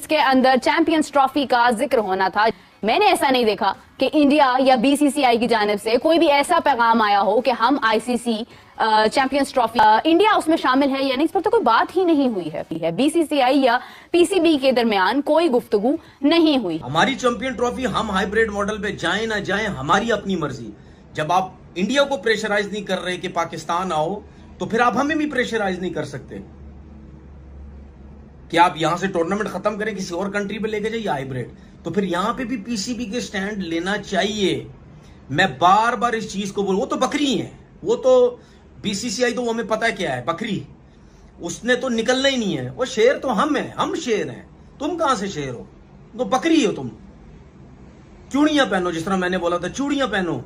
जिसके अंदर champions trophy का जिक्र होना था। मैंने ऐसा नहीं देखा कि इंडिया या बीसीसीआई की जानिब से कोई भी ऐसा पैगाम आया हो कि हम आईसीसी चैंपियंस ट्रॉफी इंडिया उसमें शामिल है या नहीं, इस पर तो कोई बात ही नहीं हुई है। बीसीसीआई या पीसीबी के दरमियान कोई गुफ्तगू नहीं हुई। हमारी चैंपियन ट्रॉफी हम हाइब्रिड मॉडल पे जाएं ना जाएं हमारी अपनी मर्जी। जब आप इंडिया को प्रेशराइज नहीं कर रहे कि पाकिस्तान आओ, तो फिर आप हमें भी प्रेशराइज नहीं कर सकते कि आप यहां से टूर्नामेंट खत्म करें, किसी और कंट्री पे लेके जाइए हाइब्रिड। तो फिर यहां पे भी पीसीबी के स्टैंड लेना चाहिए। मैं बार बार इस चीज को बोल, वो तो बकरी है, वो तो बीसीसीआई तो वो हमें पता है क्या है, बकरी। उसने तो निकलना ही नहीं है। वो शेर तो हम हैं, हम शेर हैं। तुम कहां से शेर हो? तो बकरी हो तुम। चूड़ियां पहनो, जिस तरह मैंने बोला था, चूड़ियां पहनो।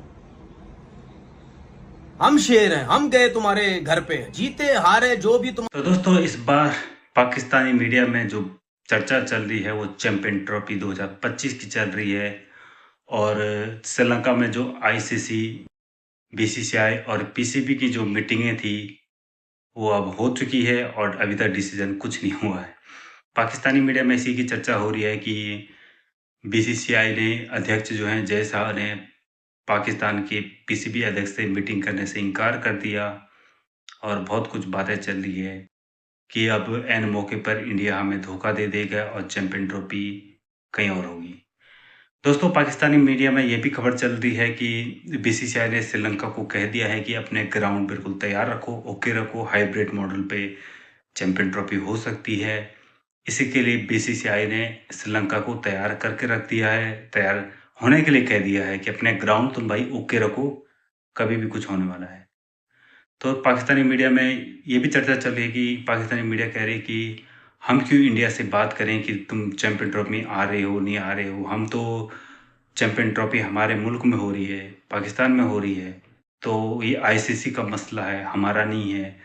हम शेर हैं, हम गए तुम्हारे घर पे, जीते हारे जो भी तुम। तो दोस्तों, इस बार पाकिस्तानी मीडिया में जो चर्चा चल रही है वो चैंपियन ट्रॉफी 2025 की चल रही है। और श्रीलंका में जो आईसीसी, बीसीसीआई और पीसीबी की जो मीटिंगें थी वो अब हो चुकी है और अभी तक डिसीजन कुछ नहीं हुआ है। पाकिस्तानी मीडिया में इसी की चर्चा हो रही है कि बीसीसीआई ने अध्यक्ष जो हैं जय शाह ने पाकिस्तान के पीसीबी अध्यक्ष से मीटिंग करने से इनकार कर दिया। और बहुत कुछ बातें चल रही है कि अब एन मौके पर इंडिया हमें धोखा दे देगा और चैंपियन ट्रॉफी कहीं और होगी। दोस्तों, पाकिस्तानी मीडिया में ये भी खबर चल रही है कि बीसीसीआई ने श्रीलंका को कह दिया है कि अपने ग्राउंड बिल्कुल तैयार रखो, ओके रखो, हाइब्रिड मॉडल पे चैंपियन ट्रॉफी हो सकती है। इसी के लिए बीसीसीआई ने श्रीलंका को तैयार करके रख दिया है, तैयार होने के लिए कह दिया है कि अपने ग्राउंड तुम भाई ओके रखो, कभी भी कुछ होने वाला है। तो पाकिस्तानी मीडिया में ये भी चर्चा चल रही है कि पाकिस्तानी मीडिया कह रही है कि हम क्यों इंडिया से बात करें कि तुम चैंपियन ट्रॉफी में आ रहे हो नहीं आ रहे हो। हम तो चैंपियन ट्रॉफी हमारे मुल्क में हो रही है, पाकिस्तान में हो रही है। तो ये आईसीसी का मसला है, हमारा नहीं है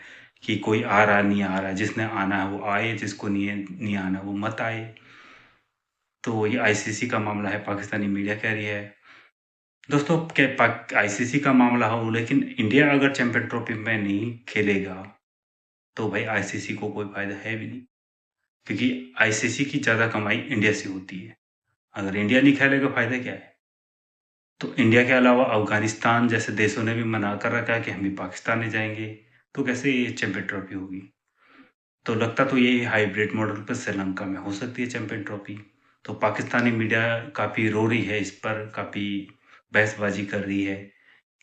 कि कोई आ रहा नहीं आ रहा। जिसने आना है वो आए, जिसको नहीं आना वो मत आए। तो ये आईसीसी का मामला है, पाकिस्तानी मीडिया कह रही है। दोस्तों, क्या आईसीसी का मामला हो, लेकिन इंडिया अगर चैंपियन ट्रॉफी में नहीं खेलेगा तो भाई आईसीसी को कोई फायदा है भी नहीं, क्योंकि आईसीसी की ज़्यादा कमाई इंडिया से होती है। अगर इंडिया नहीं खेलेगा फायदा क्या है? तो इंडिया के अलावा अफगानिस्तान जैसे देशों ने भी मना कर रखा है कि हम भी पाकिस्तान में जाएंगे, तो कैसे ये चैंपियन ट्रॉफी होगी? तो लगता तो ये हाइब्रिड मॉडल पर श्रीलंका में हो सकती है चैंपियन ट्रॉफी। तो पाकिस्तानी मीडिया काफ़ी रो रही है इस पर, काफ़ी बहसबाजी कर रही है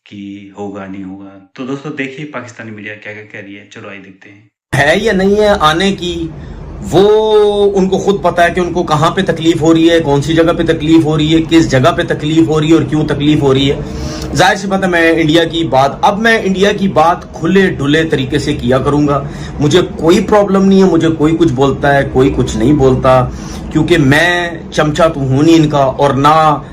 कि होगा नहीं होगा। तो दोस्तों, देखिए पाकिस्तानी मीडिया क्या क्या कह रही है। चलो आइए देखते हैं। है या नहीं है आने की, वो उनको खुद पता है कि उनको कहां पे तकलीफ हो रही है, कौन सी जगह पे तकलीफ हो रही है, किस जगह पे तकलीफ हो रही है और क्यों तकलीफ हो रही है। जाहिर सी बात है, मैं इंडिया की बात खुले ढुले तरीके से किया करूंगा। मुझे कोई प्रॉब्लम नहीं है, मुझे कोई कुछ बोलता है, कोई कुछ नहीं बोलता, क्योंकि मैं चमचा तो हूं नहीं इनका, और ना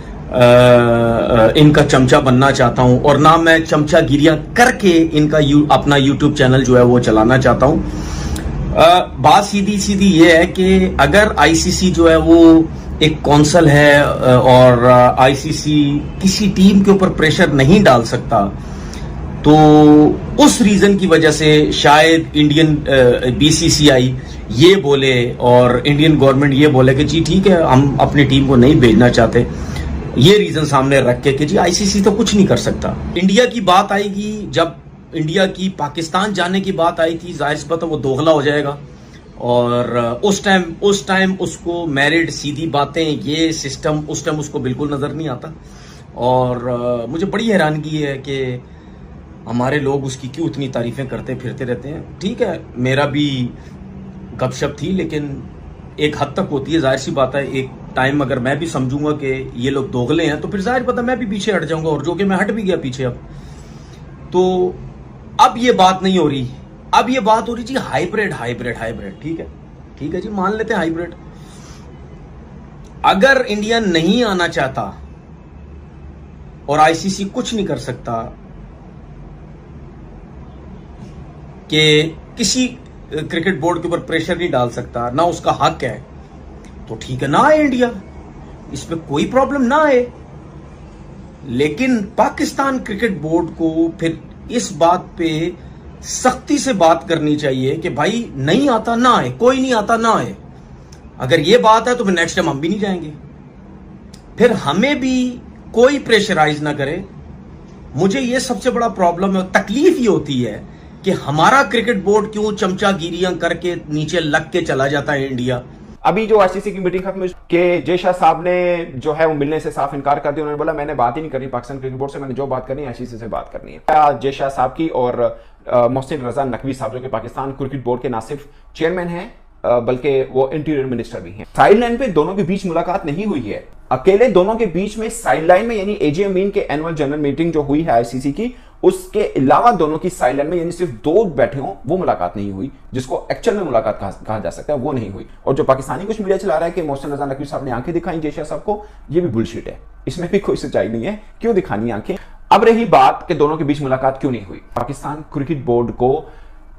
इनका चमचा बनना चाहता हूं, और ना मैं चमचागिरियां करके इनका अपना यूट्यूब चैनल जो है वो चलाना चाहता हूं। बात सीधी सीधी ये है कि अगर आईसीसी जो है वो एक कौंसल है और आईसीसी किसी टीम के ऊपर प्रेशर नहीं डाल सकता, तो उस रीजन की वजह से शायद इंडियन बीसीसीआई ये बोले और इंडियन गवर्नमेंट ये बोले कि जी ठीक है, हम अपनी टीम को नहीं भेजना चाहते। ये रीजन सामने रख के कि जी आईसीसी तो कुछ नहीं कर सकता। इंडिया की बात आएगी, जब इंडिया की पाकिस्तान जाने की बात आई थी, जाहिर सी बात है वो दोगला हो जाएगा। और उस टाइम उसको मेरिट, सीधी बातें, ये सिस्टम उस टाइम उसको बिल्कुल नजर नहीं आता। और मुझे बड़ी हैरानगी है कि हमारे लोग उसकी क्यों इतनी तारीफें करते फिरते रहते हैं। ठीक है, मेरा भी गपशप थी, लेकिन एक हद तक होती है। जाहिर सी बात है, एक टाइम अगर मैं भी समझूंगा कि ये लोग दोगले हैं, तो फिर जाहिर पता मैं भी पीछे हट जाऊंगा, और जो कि मैं हट भी गया पीछे। तो अब ये बात नहीं हो रही, अब ये बात हो रही जी हाइब्रिड हाइब्रिड हाइब्रिड। ठीक है जी, मान लेते हैं हाइब्रिड। अगर इंडिया नहीं आना चाहता और आईसीसी कुछ नहीं कर सकता कि किसी क्रिकेट बोर्ड के ऊपर प्रेशर नहीं डाल सकता, ना उसका हक है, तो ठीक है, ना आए इंडिया, इसमें कोई प्रॉब्लम ना आए। लेकिन पाकिस्तान क्रिकेट बोर्ड को फिर इस बात पे सख्ती से बात करनी चाहिए कि भाई नहीं आता ना आए, कोई नहीं आता ना आए। अगर ये बात है तो फिर नेक्स्ट टाइम हम भी नहीं जाएंगे। फिर हमें भी कोई प्रेशराइज ना करे। मुझे ये सबसे बड़ा प्रॉब्लम है, तकलीफ ये होती है कि हमारा क्रिकेट बोर्ड क्यों चमचागिरियां करके नीचे लग के चला जाता है इंडिया। अभी जो आईसीसी की मीटिंग खत्म के जय शाह साहब ने जो है वो मिलने से साफ इनकार कर दिया। उन्होंने बोला मैंने बात ही नहीं करनी पाकिस्तान क्रिकेट बोर्ड से, मैंने जो बात करनी है आईसीसी से बात करनी है। जय शाह साहब की और मोहसिन रजा नकवी साहब जो कि पाकिस्तान क्रिकेट बोर्ड के ना सिर्फ चेयरमैन हैं बल्कि वो इंटीरियर मिनिस्टर भी हैं। साइड लाइन पे दोनों के बीच मुलाकात नहीं हुई है, अकेले दोनों के बीच में साइड लाइन में यानी एजीएम मीन के एनुअल जनरल मीटिंग जो हुई है आईसीसी की, उसके अलावा दोनों की साइड लाइन में यानी सिर्फ दो बैठे हों वो मुलाकात नहीं हुई, जिसको एक्चुअल में मुलाकात कहा जा सकता है, वो नहीं हुई। और जो पाकिस्तानी कुछ मीडिया चला रहा है कि मोहसिन रजा नकवी साहब ने आंखें दिखाई जय शाह साहब को, ये भी बुलशिट है, इसमें भी कोई सच्चाई नहीं है। क्यों दिखानी आंखें? अब रही बात कि दोनों के बीच मुलाकात क्यों नहीं हुई। पाकिस्तान क्रिकेट बोर्ड को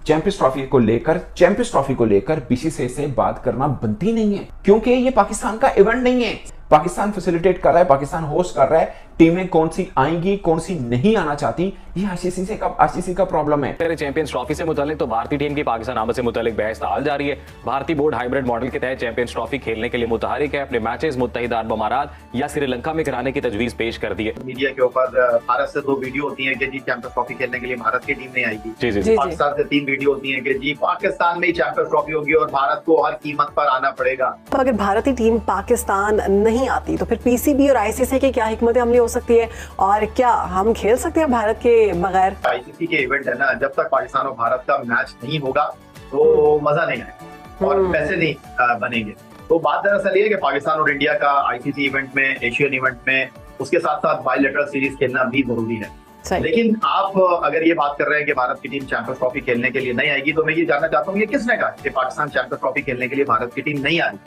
चैंपियंस ट्रॉफी को लेकर बीसीसीआई से बात करना बनती नहीं है, क्योंकि ये पाकिस्तान का इवेंट नहीं है। पाकिस्तान फैसिलिटेट कर रहा है, पाकिस्तान होस्ट कर रहा है, टीमें कौन सी आएंगी कौन सी नहीं आना चाहती, ये आईसीसी का प्रॉब्लम है। चैंपियंस ट्रॉफी से मुतालिक तो भारतीय टीम की पाकिस्तान आमद से मुतालिक बहस ताल जारी है। भारतीय बोर्ड हाइब्रिड मॉडल के तहत चैंपियंस ट्रॉफी खेलने के लिए मुतहरिक है। अपने मैचेस मुत्तहिदा अरब अमारात या श्रीलंका में कराने की तजवीज पेश कर दी है। मीडिया के ऊपर भारत से 2 वीडियो होती है कि जी चैंपियंस ट्रॉफी खेलने के लिए भारत की टीम नहीं आएगी। जी। पाकिस्तान से 3 वीडियो होती है कि जी पाकिस्तान में ही चैंपियंस ट्रॉफी होगी और भारत को हर कीमत पर आना पड़ेगा। अगर भारतीय टीम पाकिस्तान नहीं आती तो फिर पीसीबी और आईसीसी की क्या हिकमत अमली हो सकती है, और क्या हम खेल सकते हैं भारत के बगैर? आईसीसी के इवेंट है ना, जब तक पाकिस्तान और भारत का मैच नहीं होगा तो मजा नहीं आएगा और पैसे नहीं बनेंगे। तो बात दरअसल ये है कि पाकिस्तान और इंडिया का आईसीसी इवेंट में, एशियन इवेंट में, उसके साथ साथ बायलैटरल सीरीज खेलना भी जरूरी है। लेकिन आप अगर ये बात कर रहे हैं कि भारत की टीम चैंपियंस ट्रॉफी खेलने के लिए नहीं आएगी, तो मैं ये जानना चाहता हूँ ये किसने कहा कि पाकिस्तान चैंपियंस ट्रॉफी खेलने के लिए भारत की टीम नहीं आएगी?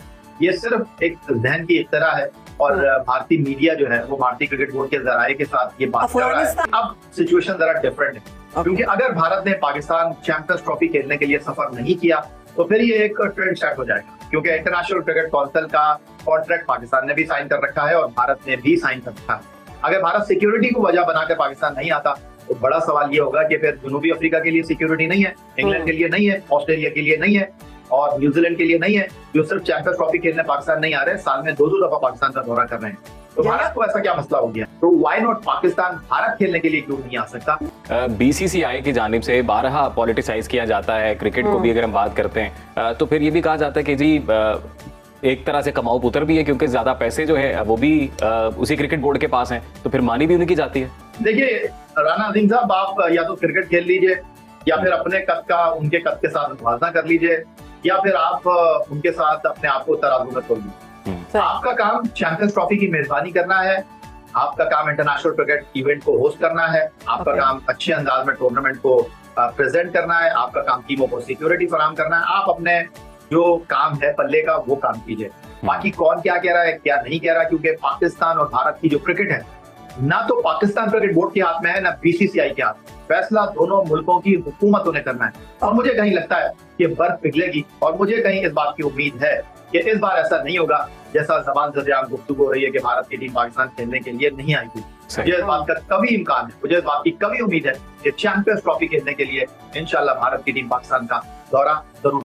ये सिर्फ एक जहन की इख्तरा है और भारतीय मीडिया जो है वो भारतीय क्रिकेट बोर्ड के जराये के साथ ये बात कर रहा है। अब सिचुएशन जरा डिफरेंट है, क्योंकि अगर भारत ने पाकिस्तान चैंपियंस ट्रॉफी खेलने के लिए सफर नहीं किया तो फिर ये एक ट्रेंड स्टार्ट हो जाएगा, क्योंकि इंटरनेशनल क्रिकेट काउंसिल का कॉन्ट्रैक्ट पाकिस्तान ने भी साइन कर रखा है और भारत ने भी साइन कर रखा है। अगर भारत सिक्योरिटी को वजह बनाकर पाकिस्तान नहीं आता तो बड़ा सवाल ये होगा कि फिर जनूबी अफ्रीका के लिए सिक्योरिटी नहीं है, इंग्लैंड के लिए नहीं है, ऑस्ट्रेलिया के लिए नहीं है और न्यूजीलैंड के लिए नहीं है, जो सिर्फ चैंपियंस ट्रॉफी खेलने पाकिस्तान नहीं आ रहे, साल में 2-2 दफा पाकिस्तान का दौरा कर रहे हैं। तो भारत को ऐसा क्या मसला हो गया? तो व्हाई नॉट पाकिस्तान भारत खेलने के लिए क्यों नहीं आ सकता? बीसीसीआई की जानिब से 12 पॉलिटिसाइज किया जाता है क्रिकेट को भी। अगर हम बात करते हैं तो फिर ये भी कहा जाता है कि जी एक तरह से कमाऊ पुत्र भी है, क्योंकि ज्यादा पैसे जो है वो भी उसी क्रिकेट बोर्ड के पास हैं, तो फिर मानी भी उन्हीं की जाती है। देखिए राना अजीम साहब, आप या तो क्रिकेट खेल लीजिए या फिर अपने कद का उनके कद के साथ मुवाजना कर लीजिए, या फिर आप उनके साथ अपने आप को तराजू में तोल लीजिए। आपका काम चैंपियंस ट्रॉफी की मेजबानी करना है, आपका काम इंटरनेशनल क्रिकेट इवेंट को होस्ट करना है, आपका काम अच्छे अंदाज में टूर्नामेंट को प्रेजेंट करना है, आपका काम टीमों को सिक्योरिटी फराहम करना है। आप अपने जो काम है पल्ले का वो काम कीजिए। बाकी कौन क्या कह रहा है क्या नहीं कह रहा, क्योंकि पाकिस्तान और भारत की जो क्रिकेट है ना तो पाकिस्तान क्रिकेट बोर्ड के हाथ में है ना बीसीसीआई के हाथ में। फैसला दोनों मुल्कों की हुकूमतों ने करना है और मुझे कहीं लगता है कि बर्फ पिघलेगी और मुझे कहीं इस बात की उम्मीद है कि इस बार ऐसा नहीं होगा जैसा ज़बान से आम गुफ्तगू हो रही है कि भारत की टीम पाकिस्तान खेलने के लिए नहीं आएगी। मुझे इस बात का कभी इम्कान है, मुझे इस बात की कभी उम्मीद है कि चैंपियंस ट्रॉफी खेलने के लिए इंशाल्लाह भारत की टीम पाकिस्तान का दौरा जरूर